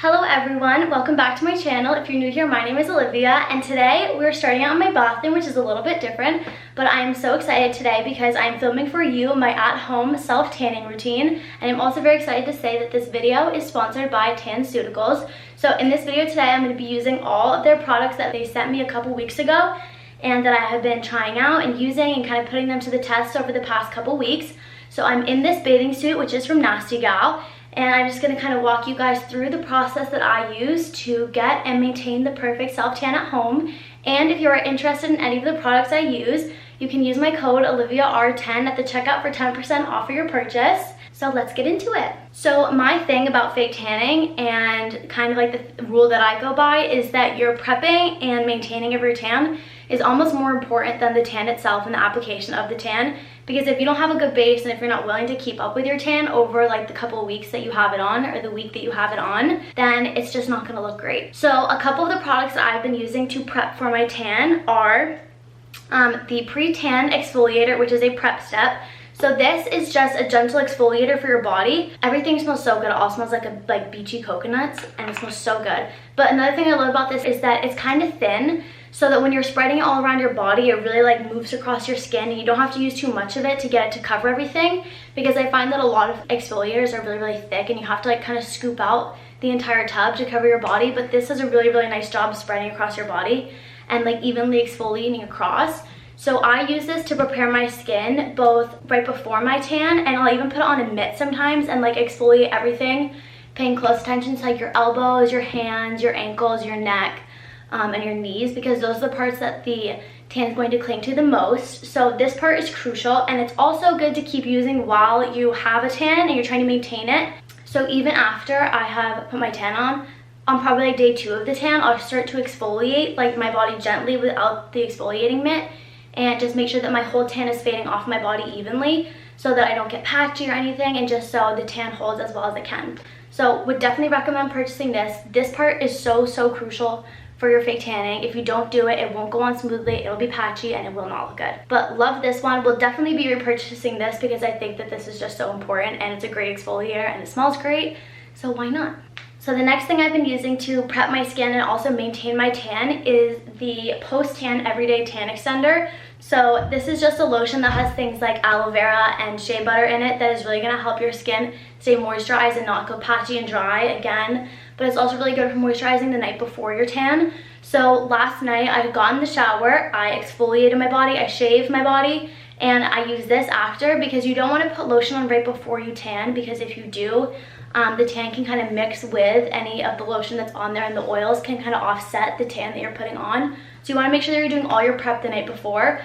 Hello everyone, welcome back to my channel. If you're new here, my name is Olivia, and today we're starting out my bathroom, which is a little bit different, but I'm so excited today because I'm filming for you my at-home self-tanning routine, and I'm also very excited to say that this video is sponsored by Tanceuticals. So in this video today, I'm going to be using all of their products that they sent me a couple weeks ago and that I have been trying out and using and kind of putting them to the test over the past couple weeks. So I'm in this bathing suit, which is from Nasty Gal. And I'm just going to kind of walk you guys through the process that I use to get and maintain the perfect self-tan at home. And if you are interested in any of the products I use, you can use my code OliviaR10 at the checkout for 10% off of your purchase. So let's get into it. So my thing about fake tanning and kind of like the rule that I go by is that your prepping and maintaining of your tan is almost more important than the tan itself and the application of the tan. Because if you don't have a good base and if you're not willing to keep up with your tan over like the couple of weeks that you have it on or the week that you have it on, then it's just not gonna look great. So a couple of the products that I've been using to prep for my tan are the pre-tan exfoliator, which is a prep step. So this is just a gentle exfoliator for your body. Everything smells so good. It all smells like beachy coconuts and it smells so good. But another thing I love about this is that it's kind of thin, so that when you're spreading it all around your body, it really like moves across your skin and you don't have to use too much of it to get it to cover everything, because I find that a lot of exfoliators are really thick and you have to like kind of scoop out the entire tub to cover your body. But this does a really nice job of spreading across your body and like evenly exfoliating across. So I use this to prepare my skin both right before my tan, and I'll even put it on a mitt sometimes and like exfoliate everything, paying close attention to like your elbows, your hands, your ankles, your neck, and your knees, because those are the parts that the tan is going to cling to the most. So this part is crucial, and it's also good to keep using while you have a tan and you're trying to maintain it. So even after I have put my tan on probably like day 2 of the tan, I'll start to exfoliate like my body gently without the exfoliating mitt, and just make sure that my whole tan is fading off my body evenly so that I don't get patchy or anything, and just so the tan holds as well as it can. So would definitely recommend purchasing this. This part is so crucial for your fake tanning. If you don't do it, it won't go on smoothly, it'll be patchy, and it will not look good. But love this one. We'll definitely be repurchasing this because I think that this is just so important, and it's a great exfoliator and it smells great, so why not? So the next thing I've been using to prep my skin and also maintain my tan is the post-tan everyday tan extender. So this is just a lotion that has things like aloe vera and shea butter in it that is really going to help your skin stay moisturized and not go patchy and dry again. But it's also really good for moisturizing the night before your tan. So last night I got in the shower, I exfoliated my body, I shaved my body, and I use this after, because you don't want to put lotion on right before you tan, because if you do, the tan can kind of mix with any of the lotion that's on there, and the oils can kind of offset the tan that you're putting on. So you want to make sure that you're doing all your prep the night before.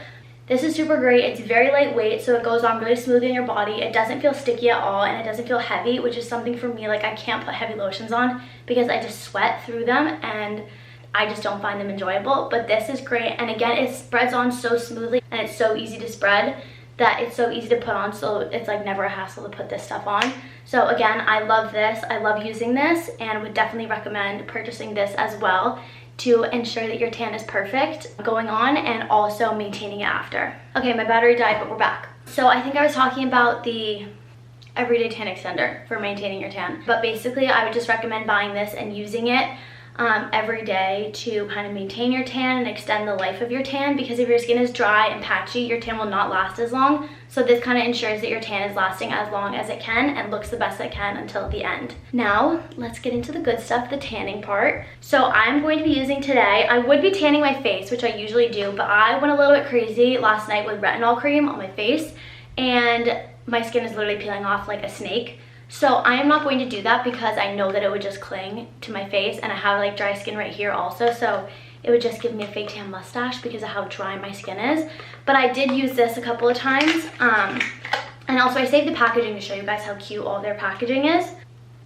This is super great. It's very lightweight, so it goes on really smoothly in your body. It doesn't feel sticky at all, and it doesn't feel heavy, which is something for me. Like, I can't put heavy lotions on because I just sweat through them and I just don't find them enjoyable. But this is great, and again, it spreads on so smoothly and it's so easy to spread that it's so easy to put on, so it's like never a hassle to put this stuff on. So again, I love this. I love using this, and would definitely recommend purchasing this as well to ensure that your tan is perfect going on and also maintaining it after. Okay, my battery died, but we're back. So I think I was talking about the everyday tan extender for maintaining your tan, but basically I would just recommend buying this and using it every day to kind of maintain your tan and extend the life of your tan, because if your skin is dry and patchy, your tan will not last as long. So this kind of ensures that your tan is lasting as long as it can and looks the best it can until the end. Now let's get into the good stuff, the tanning part. So I'm going to be using today, I would be tanning my face, which I usually do, but I went a little bit crazy last night with retinol cream on my face, and my skin is literally peeling off like a snake. So I am not going to do that because I know that it would just cling to my face, and I have like dry skin right here also, so it would just give me a fake tan mustache because of how dry my skin is. But I did use this a couple of times, and also I saved the packaging to show you guys how cute all their packaging is.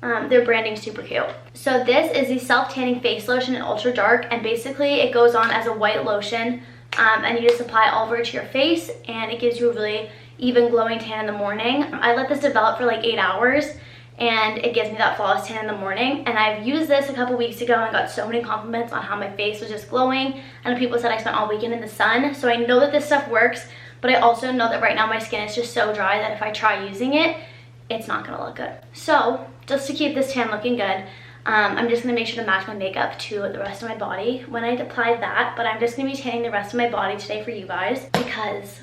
Their branding's super cute. So this is the self-tanning face lotion in ultra dark, and basically it goes on as a white lotion, and you just apply all over to your face, and it gives you a really even glowing tan in the morning. I let this develop for like 8 hours, and it gives me that flawless tan in the morning. And I've used this a couple weeks ago and got so many compliments on how my face was just glowing, and people said I spent all weekend in the sun. So I know that this stuff works, but I also know that right now my skin is just so dry that if I try using it, it's not gonna look good. So just to keep this tan looking good, I'm just gonna make sure to match my makeup to the rest of my body when I apply that, but I'm just gonna be tanning the rest of my body today for you guys because,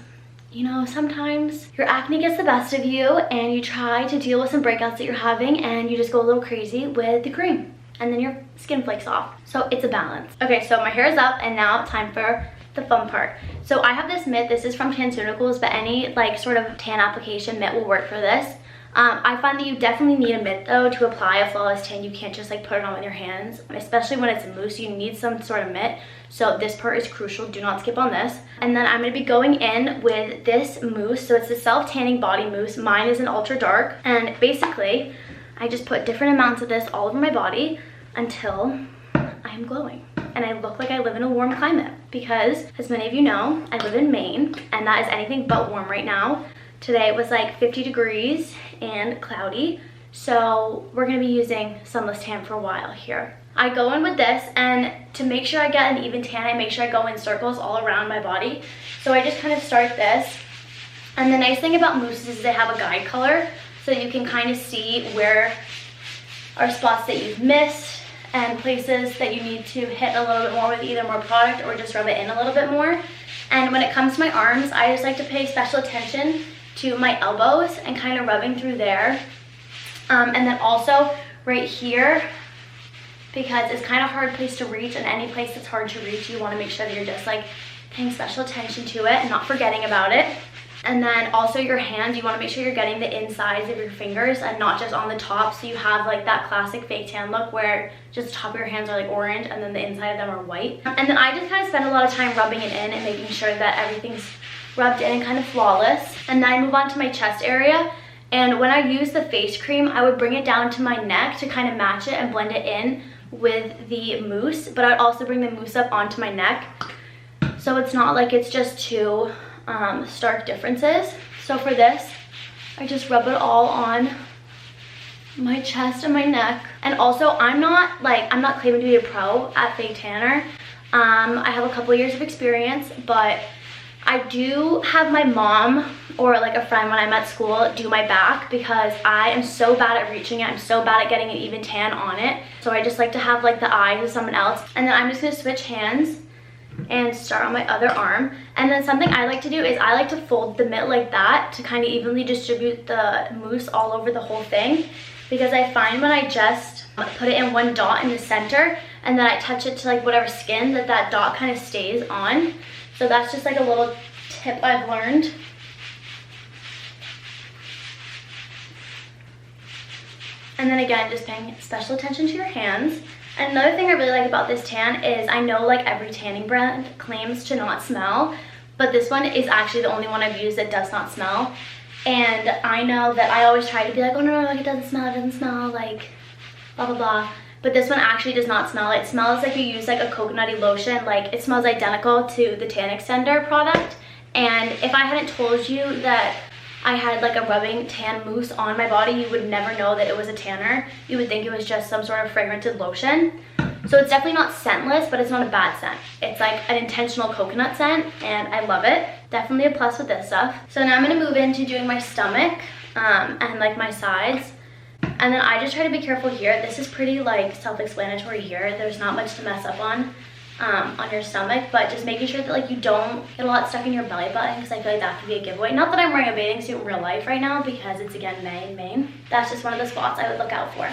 you know, sometimes your acne gets the best of you and you try to deal with some breakouts that you're having and you just go a little crazy with the cream and then your skin flakes off. So it's a balance. Okay, so my hair is up and now time for the fun part. So I have this mitt. This is from Tanceuticals, but any like sort of tan application mitt will work for this. I find that you definitely need a mitt though to apply a flawless tan. You can't just like put it on with your hands, especially when it's mousse. You need some sort of mitt. So this part is crucial. Do not skip on this. And then I'm going to be going in with this mousse. So it's the self-tanning body mousse. Mine is an ultra dark. And basically, I just put different amounts of this all over my body until I am glowing. And I look like I live in a warm climate because, as many of you know, I live in Maine. And that is anything but warm right now. Today it was like 50 degrees and cloudy. So we're going to be using sunless tan for a while here. I go in with this, and to make sure I get an even tan, I make sure I go in circles all around my body. So I just kind of start this. And the nice thing about mousses is they have a guide color, so you can kind of see where are spots that you've missed and places that you need to hit a little bit more with either more product or just rub it in a little bit more. And when it comes to my arms, I just like to pay special attention to my elbows and kind of rubbing through there. And then also right here, because it's kind of a hard place to reach, and any place that's hard to reach, you want to make sure that you're just like paying special attention to it and not forgetting about it. And then also your hands, you want to make sure you're getting the insides of your fingers and not just on the top, so you have like that classic fake tan look where just the top of your hands are like orange and then the inside of them are white. And then I just kind of spend a lot of time rubbing it in and making sure that everything's rubbed in and kind of flawless. And then I move on to my chest area, and when I use the face cream, I would bring it down to my neck to kind of match it and blend it in with the mousse, but I'd also bring the mousse up onto my neck, so it's not like it's just two stark differences. So for this, I just rub it all on my chest and my neck. And also, I'm not claiming to be a pro at fake tanner. I have a couple years of experience, but I do have my mom or like a friend when I'm at school do my back because I am so bad at reaching it. I'm so bad at getting an even tan on it. So I just like to have like the eyes of someone else. And then I'm just gonna switch hands and start on my other arm. And then something I like to do is I like to fold the mitt like that to kind of evenly distribute the mousse all over the whole thing, because I find when I just put it in one dot in the center and then I touch it to like whatever skin, that dot kind of stays on. So that's just like a little tip I've learned. And then again, just paying special attention to your hands. And another thing I really like about this tan is I know like every tanning brand claims to not smell, but this one is actually the only one I've used that does not smell. And I know that I always try to be like, oh no, like it doesn't smell, like blah, blah, blah. But this one actually does not smell. It smells like you use like a coconutty lotion. Like it smells identical to the Tan Extender product. And if I hadn't told you that I had like a rubbing tan mousse on my body, you would never know that it was a tanner. You would think it was just some sort of fragranted lotion. So it's definitely not scentless, but it's not a bad scent. It's like an intentional coconut scent, and I love it. Definitely a plus with this stuff. So now I'm gonna move into doing my stomach and like my sides. And then I just try to be careful here. This is pretty like self-explanatory here. There's not much to mess up on your stomach, but just making sure that like you don't get a lot stuck in your belly button, because I feel like that could be a giveaway. Not that I'm wearing a bathing suit in real life right now because it's again May in Maine. That's just one of the spots I would look out for.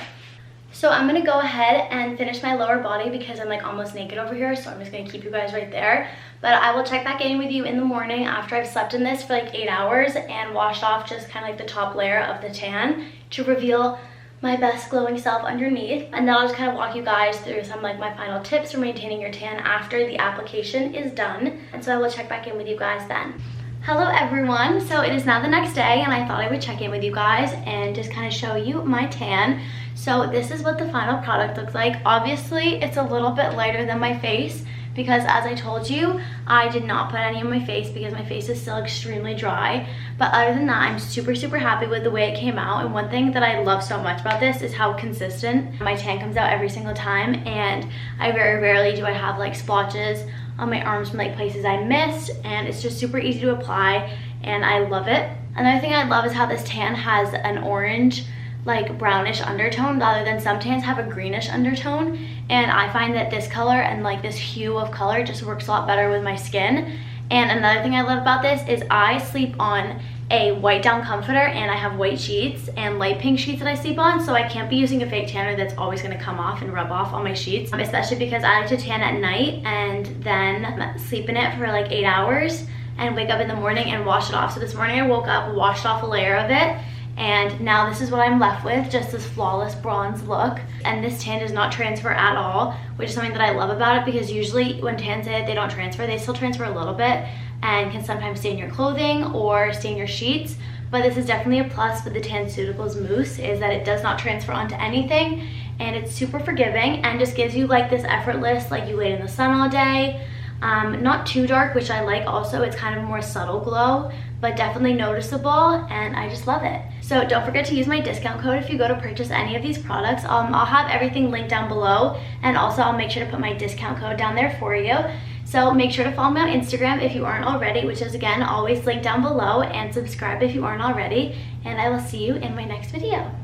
So I'm gonna go ahead and finish my lower body because I'm like almost naked over here, so I'm just gonna keep you guys right there. But I will check back in with you in the morning after I've slept in this for like 8 hours and washed off just kind of like the top layer of the tan to reveal my best glowing self underneath. And then I'll just kind of walk you guys through some like my final tips for maintaining your tan after the application is done. And so I will check back in with you guys then. Hello everyone, so it is now the next day and I thought I would check in with you guys and just kind of show you my tan. So this is what the final product looks like. Obviously it's a little bit lighter than my face because, as I told you, I did not put any on my face because my face is still extremely dry. But other than that, I'm super happy with the way it came out. And one thing that I love so much about this is how consistent my tan comes out every single time, and I very rarely do I have like splotches on my arms from like places I missed, and it's just super easy to apply and I love it. Another thing I love is how this tan has an orange like brownish undertone rather than some tans have a greenish undertone, and I find that this color and like this hue of color just works a lot better with my skin. And another thing I love about this is I sleep on a white down comforter and I have white sheets and light pink sheets that I sleep on, so I can't be using a fake tanner that's always going to come off and rub off on my sheets, especially because I like to tan at night and then sleep in it for like 8 hours and wake up in the morning and wash it off. So this morning I woke up, washed off a layer of it, and now this is what I'm left with, just this flawless bronze look. And this tan does not transfer at all, which is something that I love about it, because usually when tans hit, they don't transfer. They still transfer a little bit and can sometimes stain your clothing or stain your sheets, but this is definitely a plus with the Tanceuticals mousse, is that it does not transfer onto anything, and it's super forgiving and just gives you like this effortless, like you laid in the sun all day. Not too dark, which I like also. It's kind of more subtle glow, but definitely noticeable, and I just love it. So don't forget to use my discount code if you go to purchase any of these products. I'll have everything linked down below, and also I'll make sure to put my discount code down there for you. So make sure to follow me on Instagram if you aren't already, which is again always linked down below, and subscribe if you aren't already, and I will see you in my next video.